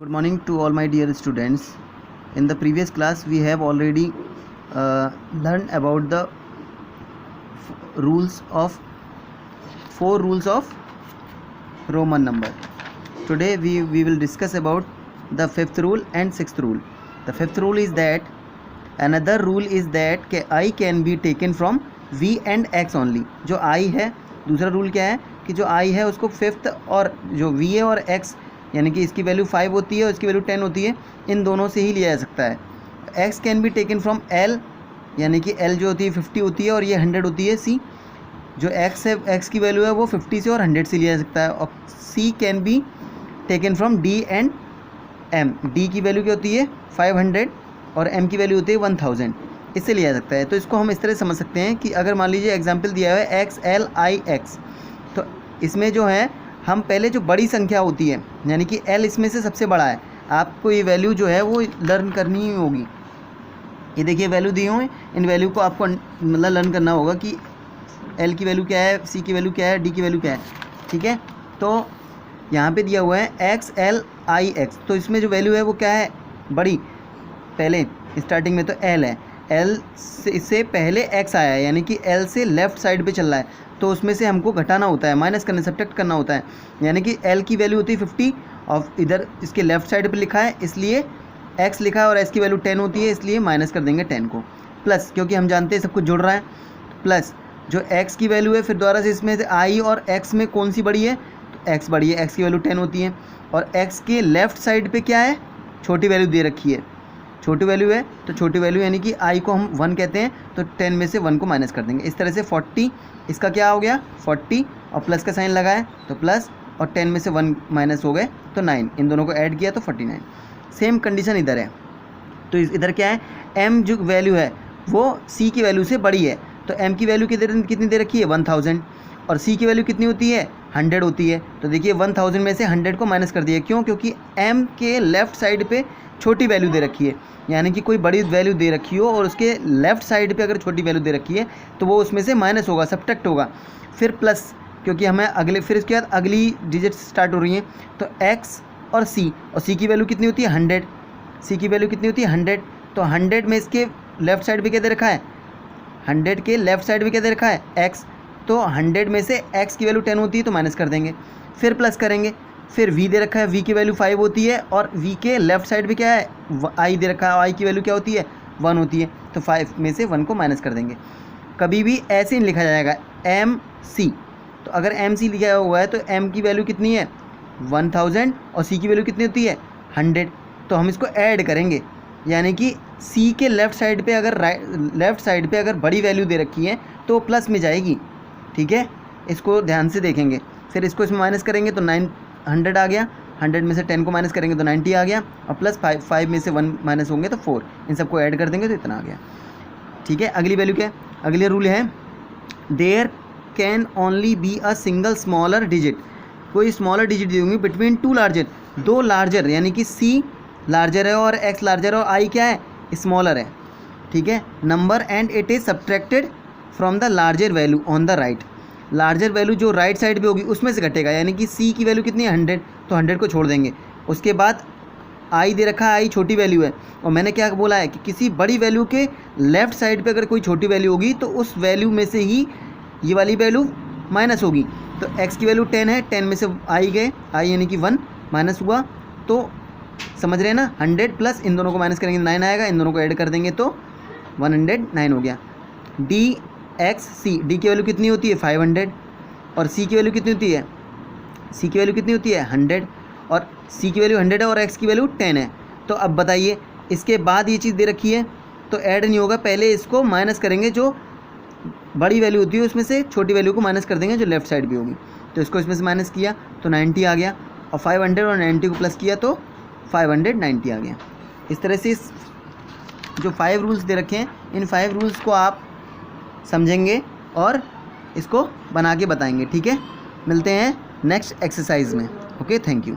Good morning to all my dear students. In the previous class we have already learned about the four rules of Roman number. Today we will discuss about the fifth rule and sixth rule. The fifth rule is that another rule is that I can be taken from v and x only. जो I है, दूसरा rule क्या है कि जो I है उसको fifth और जो v है और x यानी कि इसकी वैल्यू 5 होती है और इसकी वैल्यू 10 होती है, इन दोनों से ही लिया जा सकता है. x can be taken from l यानी कि l जो होती है 50 होती है और ये 100 होती है. c जो x है, x की वैल्यू है वो 50 से और 100 से लिया जा सकता है. और c can be taken from d and m. d की वैल्यू क्या होती है 500 और m की वैल्यू होती है 1000. इससे लिया जा सकता है. तो इसको हम इस तरह समझ सकते हैं कि अगर मान लीजिए एग्जाम्पल दिया हुआ है x l i x, तो इसमें जो है हम पहले जो बड़ी संख्या होती है यानी कि l इसमें से सबसे बड़ा है, आपको ये वैल्यू जो है वो लर्न करनी ही होगी. ये देखिए वैल्यू दी हुई, इन वैल्यू को आपको मतलब लर्न करना होगा कि l की वैल्यू क्या है, c की वैल्यू क्या है, d की वैल्यू क्या है. ठीक है, तो यहाँ पे दिया हुआ है x l i x, तो इसमें जो वैल्यू है वो क्या है बड़ी. पहले स्टार्टिंग में तो l है, l से इससे पहले x आया है यानी कि l से लेफ़्ट साइड पे चल रहा है, तो उसमें से हमको घटाना होता है, माइनस करना, सब्ट्रैक्ट करना होता है. यानी कि l की वैल्यू होती है 50 और इधर इसके लेफ़्ट साइड पे लिखा है इसलिए x लिखा है और s की वैल्यू 10 होती है इसलिए माइनस कर देंगे 10 को. प्लस क्योंकि हम जानते हैं सब कुछ जुड़ रहा है, प्लस जो x की वैल्यू है फिर दोबारा से इसमें से i और x में कौन सी बड़ी है, तो x बड़ी है, x की वैल्यू 10 होती है और x के लेफ़्ट साइड पर क्या है छोटी वैल्यू दे रखी है, छोटी वैल्यू है, तो छोटी वैल्यू यानी कि i को हम 1 कहते हैं, तो 10 में से 1 को माइनस कर देंगे. इस तरह से 40 इसका क्या हो गया 40 और प्लस का साइन लगा है तो प्लस और 10 में से 1 माइनस हो गए तो 9, इन दोनों को ऐड किया तो 49. सेम कंडीशन इधर है, तो इधर क्या है m जो वैल्यू है वो c की वैल्यू से बड़ी है, तो m की वैल्यू कितनी दे रखी है 1000 और c की वैल्यू कितनी होती है 100 होती है. तो देखिए 1000 में से 100 को माइनस कर दिया, क्यों, क्योंकि m के लेफ़्ट साइड पे छोटी वैल्यू दे रखी है. यानी कि कोई बड़ी वैल्यू दे रखी हो और उसके लेफ़्ट साइड पे अगर छोटी वैल्यू दे रखी है तो वो उसमें से माइनस होगा, सब्ट्रैक्ट होगा, फिर प्लस, क्योंकि हमें अगले फिर इसके बाद अगली डिजिट स्टार्ट हो रही हैं. तो x और c की वैल्यू कितनी होती है 100, c की वैल्यू कितनी होती है 100, तो 100 में इसके लेफ़्ट साइड पे क्या दे रखा है 100 के लेफ़्ट साइड पे क्या दे रखा है x, तो 100 में से x की वैल्यू 10 होती है तो माइनस कर देंगे, फिर प्लस करेंगे, फिर v दे रखा है, v की वैल्यू 5 होती है और v के लेफ़्ट साइड पे क्या है i दे रखा है, i की वैल्यू क्या होती है 1 होती है, तो 5 में से 1 को माइनस कर देंगे. कभी भी ऐसे नहीं लिखा जाएगा mc, तो अगर mc लिखा हुआ है तो m की वैल्यू कितनी है 1000 और c की वैल्यू कितनी होती है 100, तो हम इसको ऐड करेंगे. यानी कि c के लेफ़्ट साइड पे अगर बड़ी वैल्यू दे रखी है तो प्लस में जाएगी. ठीक है, इसको ध्यान से देखेंगे. फिर इसको इसमें माइनस करेंगे तो 900 आ गया, 100 में से 10 को माइनस करेंगे तो 90 आ गया और प्लस 5 में से 1 माइनस होंगे तो 4, इन सबको ऐड कर देंगे तो इतना आ गया. ठीक है, अगली वैल्यू क्या है, अगली रूल है there can only be a single smaller digit. कोई स्मॉलर डिजिट दी होंगी बिटवीन टू लार्जर, दो लार्जर यानी कि c लार्जर है और x लार्जर है और i क्या है स्मॉलर है. ठीक है, number and it is subtracted from the larger value on the right. Larger value जो राइट साइड पे होगी उसमें से घटेगा, यानी कि c की वैल्यू कितनी है 100, तो 100 को छोड़ देंगे. उसके बाद i दे रखा है, i छोटी वैल्यू है और मैंने क्या बोला है कि किसी बड़ी वैल्यू के लेफ़्ट साइड पे अगर कोई छोटी वैल्यू होगी तो उस वैल्यू में से ही ये वाली वैल्यू माइनस होगी. तो x की वैल्यू 10 है, 10 में से i गए, i यानी कि 1 माइनस हुआ, तो समझ रहे हैं ना 100 प्लस इन दोनों को माइनस करेंगे 9 आएगा, इन दोनों को ऐड कर देंगे तो 109 हो गया. d की वैल्यू कितनी होती है 500 और c की वैल्यू कितनी होती है 100 और c की वैल्यू 100 है और x की वैल्यू 10 है. तो अब बताइए इसके बाद ये चीज़ दे रखी है तो ऐड नहीं होगा, पहले इसको माइनस करेंगे, जो बड़ी वैल्यू होती है उसमें से छोटी वैल्यू को माइनस कर देंगे जो लेफ़्ट साइड भी होगी. तो इसको इसमें से माइनस किया तो 90 आ गया और 500 और 90 को प्लस किया तो 590 आ गया. इस तरह से जो 5 रूल्स दे रखे हैं इन 5 रूल्स को आप समझेंगे और इसको बना के बताएंगे. ठीक है, मिलते हैं नेक्स्ट एक्सरसाइज में. Okay, thank you.